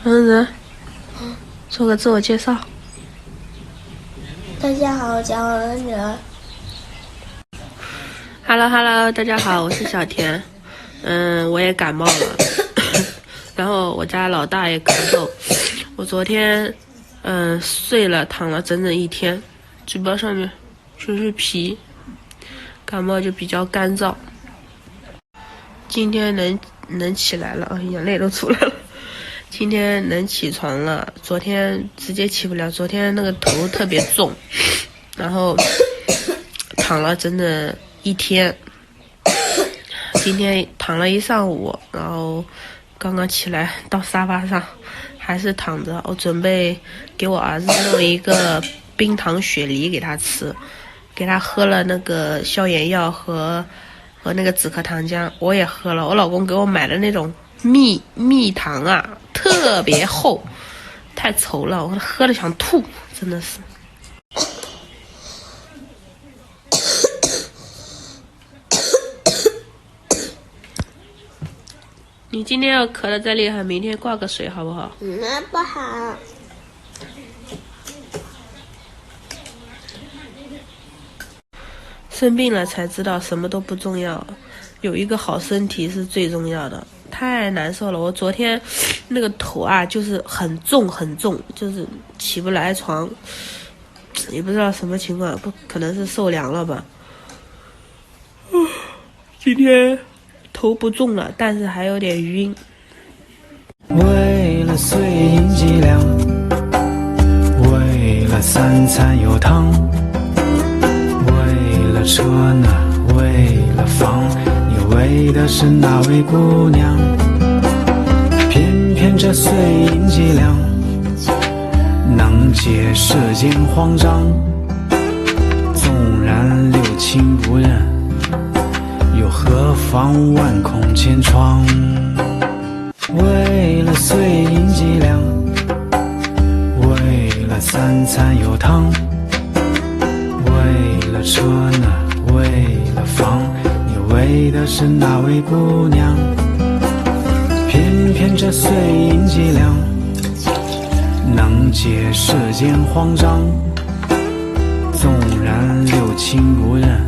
恩人，做个自我介绍。大家好，我叫王恩人。Hello， 大家好，我是小田。我也感冒了，然后我家老大也咳嗽。我昨天睡了，躺了整整一天，嘴巴上面全是皮，感冒就比较干燥。今天能起来了，眼泪都出来了。今天能起床了，昨天直接起不了，昨天那个头特别重，然后躺了整整一天。今天躺了一上午，然后刚刚起来到沙发上还是躺着。我准备给我儿子弄一个冰糖雪梨给他吃，给他喝了那个消炎药和那个止咳糖浆，我也喝了。我老公给我买的那种蜜糖啊，特别厚，太稠了，我喝了想吐，真的是。你今天要咳得再厉害，明天挂个水好不好？那不好。生病了才知道什么都不重要，有一个好身体是最重要的。太难受了，我昨天那个头啊，就是很重，就是起不来床，也不知道什么情况，不可能是受凉了吧。今天头不重了，但是还有点晕。为了碎银几两，为了三餐有汤，为了车呢，为了房，你为的是哪位姑娘？偏偏这碎银几两能解世间慌张，纵然六亲不认，又何妨万孔千疮？为了碎银几两，为了三餐有汤，为了车呢，为了房，你为的是哪位姑娘？偏偏这碎银几两能解世间慌张，纵然六亲不认，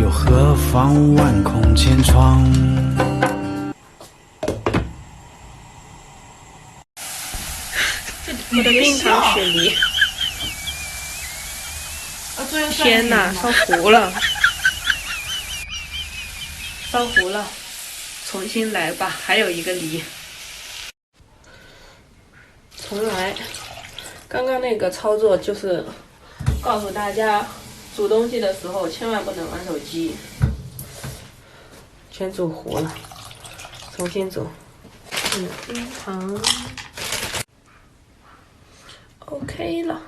又何妨万孔千疮？我的冰糖雪梨，天哪，烧糊了，烧糊了，重新来吧，还有一个梨，重来。刚刚那个操作就是告诉大家，煮东西的时候千万不能玩手机，全煮糊了，重新煮。冰糖。OK 了。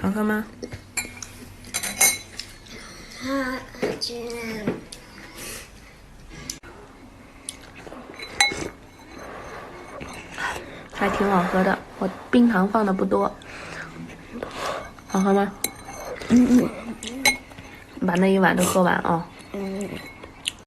好喝吗？还挺好喝的，我冰糖放的不多。好喝吗？把那一碗都喝完啊。